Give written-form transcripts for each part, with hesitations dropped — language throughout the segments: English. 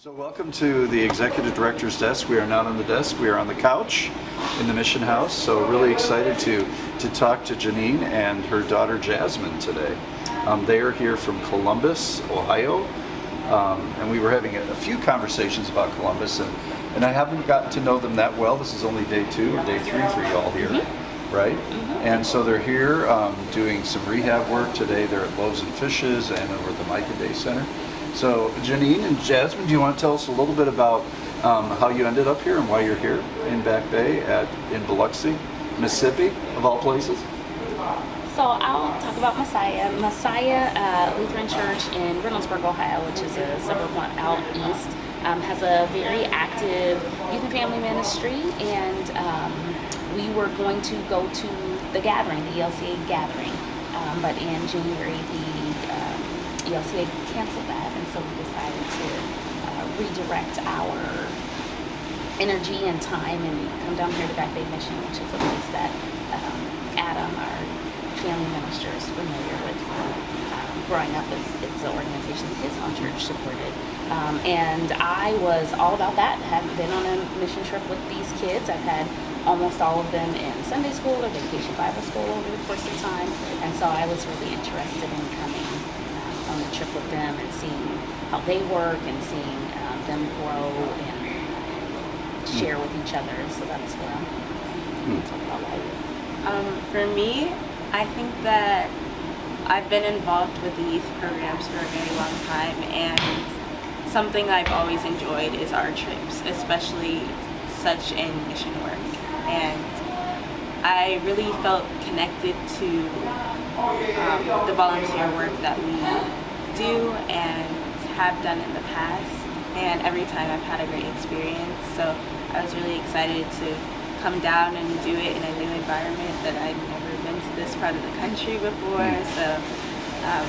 So welcome to the Executive Director's desk. We are not on the desk, we are on the couch in the Mission House. So really excited to talk to Janeen and her daughter Jasmine today. They are here from Columbus, Ohio, and we were having a few conversations about Columbus, and I haven't gotten to know them that well. This is only day 2 or day 3 for you all here, right? And so they're here doing some rehab work today. They're at Loaves and Fishes and over at the Micah Day Center. So Janeen and Jasmine, do you want to tell us a little bit about how you ended up here and why you're here in Back Bay in Biloxi, Mississippi, of all places? So I'll talk about Messiah Lutheran Church in Reynoldsburg, Ohio, which is a suburb out east. Has a very active youth and family ministry, and we were going to go to the gathering, the ELCA gathering, but in January the ELCA canceled that, and so we decided to redirect our energy and time and come down here to Back Bay Mission, which is a place that Adam, our family minister, is familiar with growing up. It's an organization that his home church supported. And I was all about that. Hadn't been on a mission trip with these kids. I've had almost all of them in Sunday school or vacation Bible school over the course of time, and so I was really interested in coming on the trip with them and seeing how they work and seeing them grow and share with each other. So that's what I'm talking about. For me, I think that I've been involved with the youth programs for a very long time, and something I've always enjoyed is our trips, especially such in mission work. And I really felt connected to the volunteer work that we do and have done in the past. And every time I've had a great experience. So I was really excited to come down and do it in a new environment that I've never been to this part of the country before. So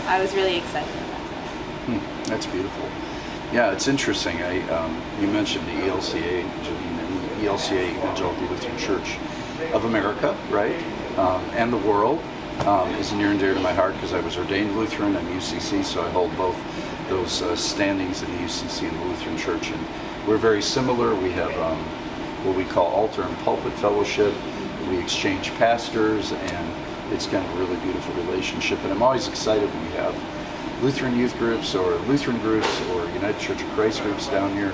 I was really excited about that. That's beautiful. Yeah, it's interesting. You mentioned the ELCA, Janeen, and the ELCA, Evangelical Lutheran Church of America, right? And the world is near and dear to my heart because I was ordained Lutheran and UCC, so I hold both those standings in the UCC and the Lutheran Church. And we're very similar. We have what we call altar and pulpit fellowship. We exchange pastors, and it's kind of a really beautiful relationship. And I'm always excited when we have Lutheran youth groups or Lutheran groups or United Church of Christ groups down here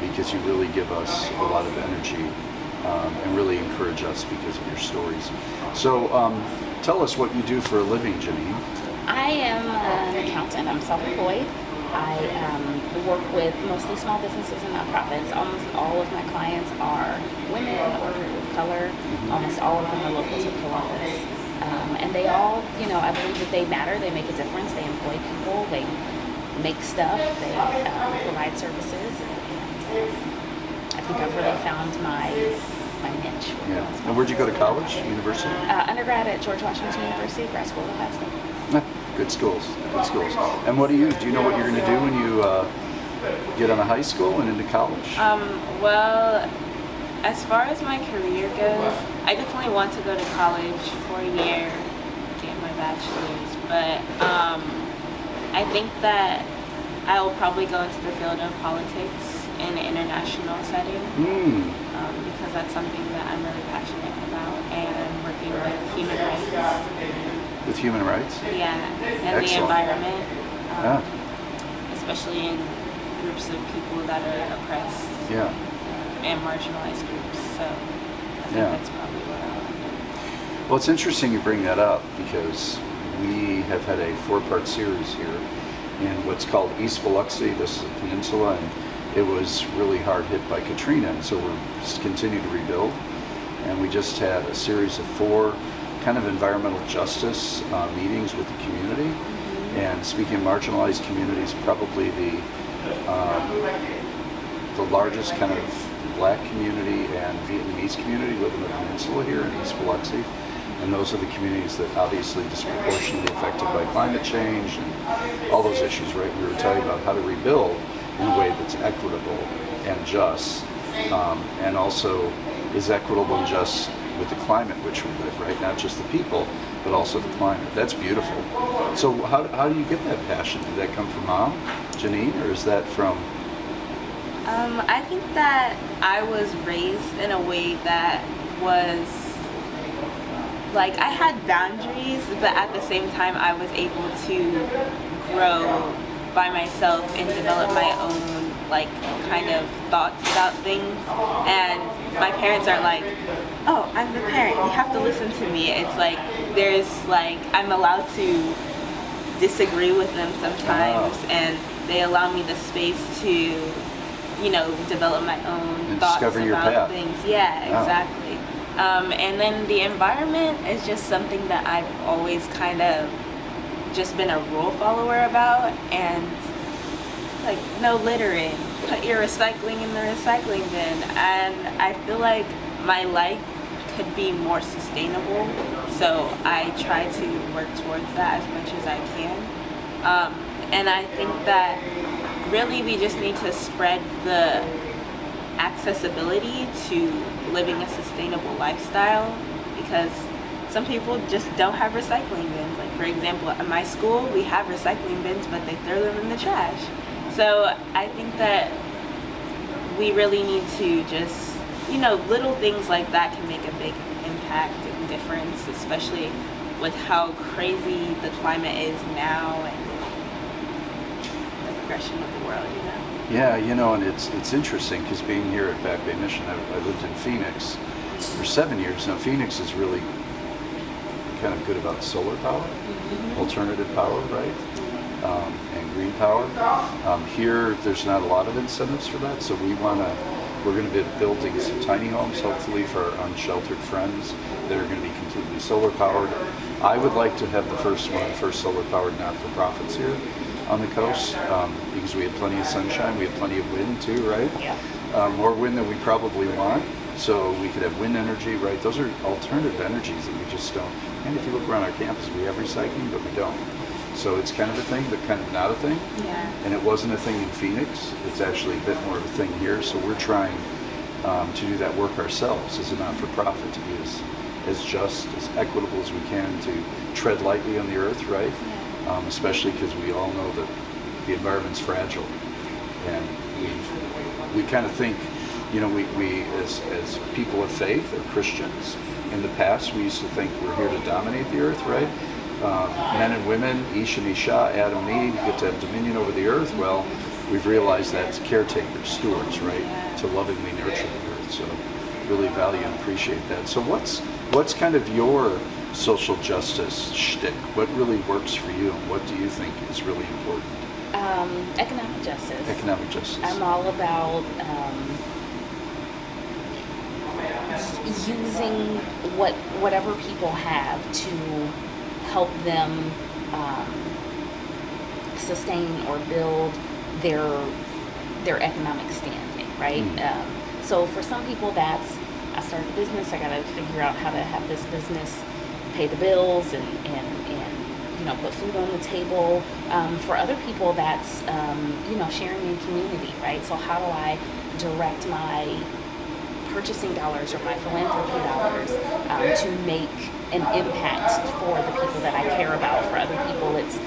because you really give us a lot of energy and really encourage us because of your stories. So tell us what you do for a living, Janeen. I am an accountant. I'm self-employed. I work with mostly small businesses and nonprofits. Almost all of my clients are women or people of color. Almost all of them are local to Columbus. And they all, I believe that they matter. They make a difference. They employ people. They make stuff. They provide services. And I think I've really found my niche. Yeah. And where'd you go to college, university? Undergrad at George Washington University, grad school at Ohio State. Good schools, good schools. And what do you know what you're going to do when you get out of high school and into college? Well, as far as my career goes, I definitely want to go to college for a year, get my bachelor's, but I think that I will probably go into the field of politics in an international setting because that's something that I'm really passionate about, and working with human rights. With human rights? Yeah, and Excellent. the environment, especially in groups of people that are oppressed and marginalized groups. So I think that's probably what I want to do. Well, it's interesting you bring that up because we have had a 4-part series here in what's called East Biloxi. This is a peninsula, and it was really hard hit by Katrina, and so we're just continue to rebuild. And we just had a series of 4 kind of environmental justice meetings with the community. And speaking of marginalized communities, probably the largest kind of Black community and Vietnamese community live in the peninsula here in East Biloxi. And those are the communities that obviously disproportionately affected by climate change and all those issues, right? We were talking about how to rebuild in a way that's equitable and just, and also is equitable and just with the climate which we live, right? Not just the people, but also the climate. That's beautiful. So how do you get that passion? Did that come from Mom, Janeen, or is that from I think that I was raised in a way that was like I had boundaries, but at the same time I was able to grow by myself and develop my own like kind of thoughts about things. And my parents are like, oh, I'm the parent, you have to listen to me. It's like there's like I'm allowed to disagree with them sometimes, and they allow me the space to, you know, develop my own And thoughts discover your about path. things. Yeah, Wow. exactly. And then the environment is just something that I've always kind of just been a rule follower about, and like no littering, put your recycling in the recycling bin, and I feel like my life could be more sustainable, so I try to work towards that as much as I can. And I think that really we just need to spread the accessibility to living a sustainable lifestyle, because some people just don't have recycling bins. Like for example, at my school we have recycling bins, but they throw them in the trash. So I think that we really need to just, you know, little things like that can make a big impact and difference, especially with how crazy the climate is now and the progression of the world, you know. Yeah, you know, and it's interesting because being here at Back Bay Mission, I lived in Phoenix for 7 years. Now, Phoenix is really kind of good about solar power, alternative power, right? And green power. Here, there's not a lot of incentives for that, so we're going to be building some tiny homes, hopefully for our unsheltered friends that are going to be completely solar powered. I would like to have one of the first solar powered not-for-profits here on the coast, because we had plenty of sunshine, we had plenty of wind too, right? Yeah. More wind than we probably want, so we could have wind energy, right? Those are alternative energies that we just don't. And if you look around our campus, we have recycling, but we don't. So it's kind of a thing, but kind of not a thing. Yeah. And it wasn't a thing in Phoenix. It's actually a bit more of a thing here. So we're trying to do that work ourselves as a not-for-profit, to be as just, as equitable as we can, to tread lightly on the earth, right? Yeah. Especially because we all know that the environment's fragile. And we kind of think, you know, we as people of faith or Christians, in the past we used to think we're here to dominate the earth, right? Men and women, Ish and Isha, Adam and Eve, get to have dominion over the earth. Well, we've realized that's caretakers, stewards, right? To lovingly nurture the earth. So really value and appreciate that. So what's kind of your social justice shtick? What really works for you, and what do you think is really important? Economic justice. Economic justice. I'm all about using whatever people have to help them sustain or build their economic standing, right? So for some people, that's I started a business. I got to figure out how to have this business pay the bills and you know, put food on the table. For other people, that's you know, sharing in community, right? So how do I direct my purchasing dollars or my philanthropy dollars to make an impact for the people that I care about? For other people, it's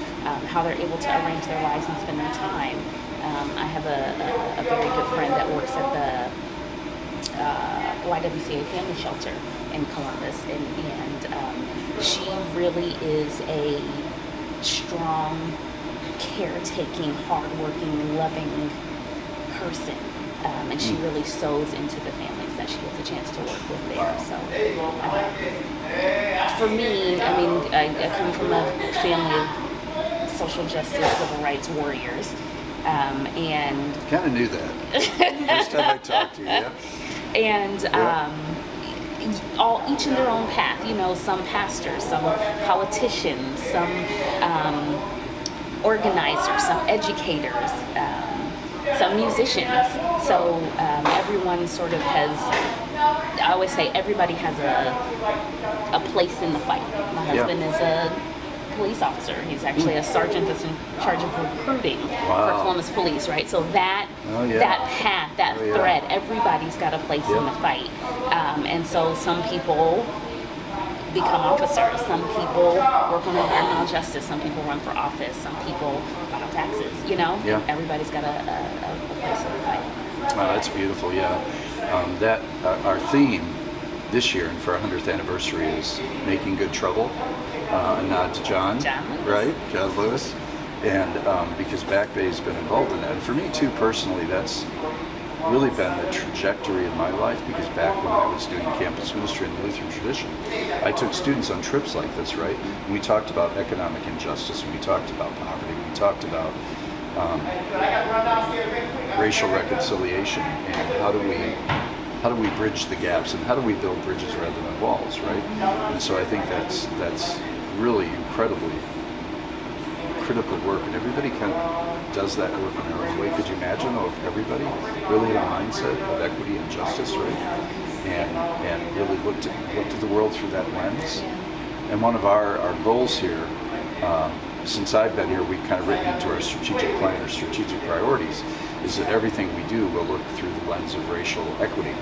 how they're able to arrange their lives and spend their time. I have a very good friend that works at the YWCA Family Shelter in Columbus, and she really is a strong, caretaking, hardworking, loving person, and she really sows into the families that she gets a chance to work with there. So for me, I mean, I come from a family of social justice, civil rights warriors, and Kind of knew that. First time I talked to you, yeah. and each in their own path. You know, some pastors, some politicians, some organizers, some educators, some musicians. So everyone sort of has. I always say everybody has a place in the fight. My husband is a police officer. He's actually a sergeant that's in charge of recruiting for Columbus Police, right? So that path, that thread, everybody's got a place in the fight. And so some people become officers, some people work on environmental justice, some people run for office, some people file taxes, you know? Yeah. Everybody's got a place in the fight. That's beautiful. Yeah, that our theme this year and for our 100th anniversary is making good trouble. A nod to John Lewis. Right? John Lewis, and because Back Bay's been involved in that, and for me too personally, that's really been the trajectory of my life. Because back when I was doing campus ministry in the Lutheran tradition, I took students on trips like this, right? And we talked about economic injustice, and we talked about poverty, we talked about racial reconciliation, and how do we bridge the gaps, and how do we build bridges rather than walls, right? And so I think that's really incredibly critical work, and everybody kind of does that work in their own way. Could you imagine though if everybody really had a mindset of equity and justice, right? And really looked at the world through that lens. And one of our goals here, since I've been here, we've kind of written into our strategic plan, our strategic priorities, is that everything we do will look through the lens of racial equity.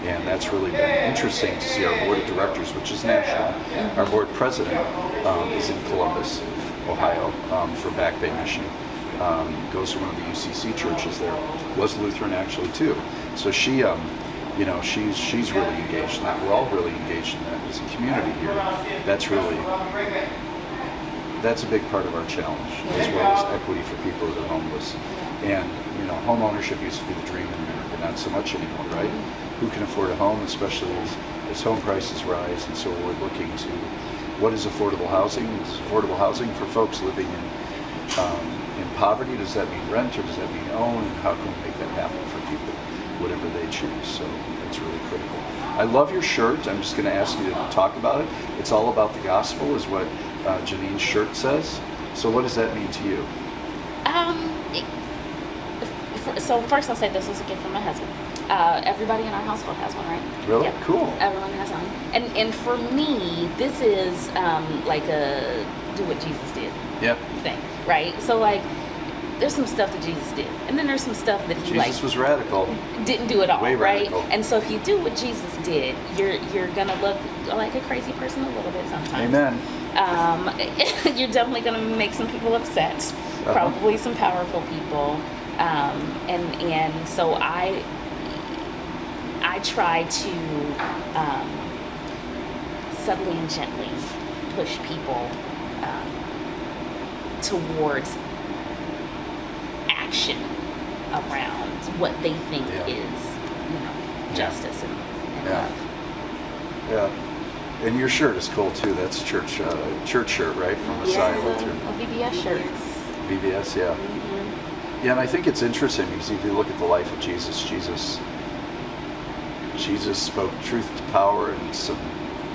And that's really been interesting to see. Our board of directors, which is national, our board president is in Columbus, Ohio, for Back Bay Mission. Goes to one of the UCC churches there. Was Lutheran actually too. So she, she's really engaged in that. We're all really engaged in that as a community here. That's a big part of our challenge, as well as equity for people that are homeless. And home ownership used to be the dream in America, not so much anymore, right? Who can afford a home, especially as home prices rise? And so we're looking to what is affordable housing? Is affordable housing for folks living in poverty? Does that mean rent or does that mean own? And how can we make that happen for people, whatever they choose? So it's really critical. I love your shirt. I'm just going to ask you to talk about it. It's all about the gospel, is what Janeen's shirt says. So what does that mean to you? So first I'll say this was a gift from my husband. Everybody in our household has one, right? Really? Yeah. Cool. Everyone has one. And for me, this is like a do what Jesus did thing, right? So like there's some stuff that Jesus did, and then there's some stuff that he Jesus was radical. Didn't do it all, Way right? radical. And so if you do what Jesus did, you're gonna look like a crazy person a little bit sometimes. Amen. You're definitely gonna make some people upset, probably some powerful people, and so I try to subtly and gently push people towards action around what they think is, justice and love. Yeah. And your shirt is cool too. That's a church shirt, right? From Messiah Lutheran. A VBS shirt. VBS, yeah. Mm-hmm. Yeah, and I think it's interesting because if you look at the life of Jesus spoke truth to power in some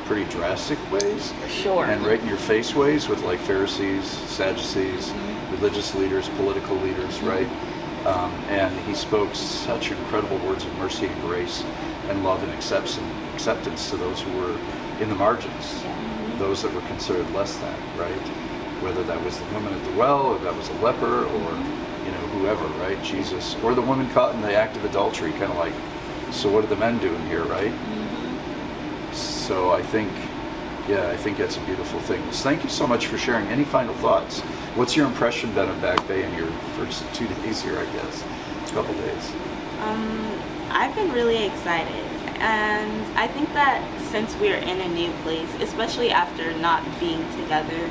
pretty drastic ways. For sure. And right in your face ways with like Pharisees, Sadducees, religious leaders, political leaders, right? And he spoke such incredible words of mercy and grace and love and acceptance to those who were in the margins, those that were considered less than, right? Whether that was the woman at the well, or that was a leper, or whoever, right? Jesus, or the woman caught in the act of adultery, kind of like, so what are the men doing here, right? So I think that's a beautiful thing. So thank you so much for sharing. Any final thoughts? What's your impression been of Back Bay in your first 2 days here, I guess? A couple days. I've been really excited. And I think that since we're in a new place, especially after not being together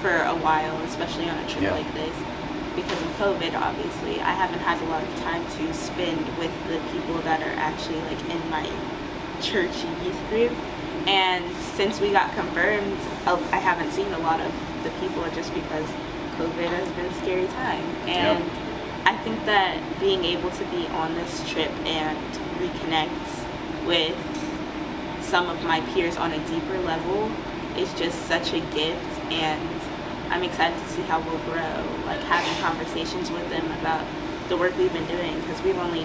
for a while, especially on a trip like this, because of COVID, obviously, I haven't had a lot of time to spend with the people that are actually like in my church youth group. And since we got confirmed, I haven't seen a lot of the people just because COVID has been a scary time. And I think that being able to be on this trip and reconnect with some of my peers on a deeper level is just such a gift, and I'm excited to see how we'll grow, like having conversations with them about the work we've been doing, because we've only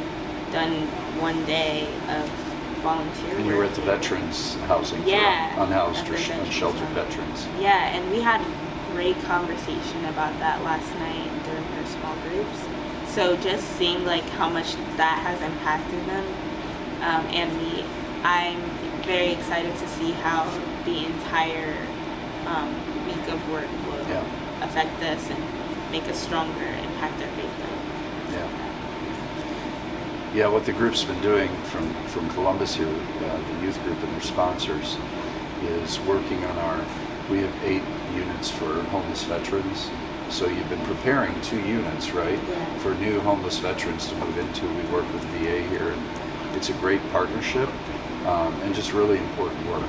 done 1 day of volunteer And you were at the veterans housing for unhoused or unsheltered veterans. Yeah, and we had great conversation about that last night during our small groups. So just seeing like how much that has impacted them, and me, I'm very excited to see how the entire week of work will affect us and make us stronger, impact our faith. Yeah, what the group's been doing from Columbus here, the youth group and their sponsors, is working on we have 8 units for homeless veterans. So you've been preparing 2 units, right, for new homeless veterans to move into. We work with VA here, and it's a great partnership and just really important work.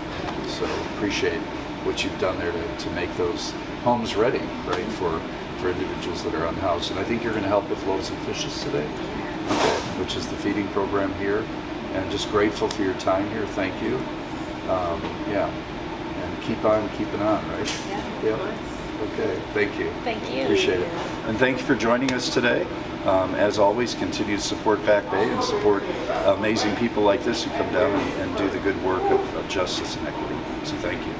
So appreciate what you've done there to make those homes ready, right, for individuals that are unhoused. And I think you're going to help with Loaves and Fishes today, okay, which is the feeding program here. And just grateful for your time here. Thank you. Yeah, and keep on keeping on, right? Yeah. Okay, thank you. Thank you. Appreciate it. And thank you for joining us today. As always, continue to support Back Bay and support amazing people like this who come down and do the good work of justice and equity. So thank you.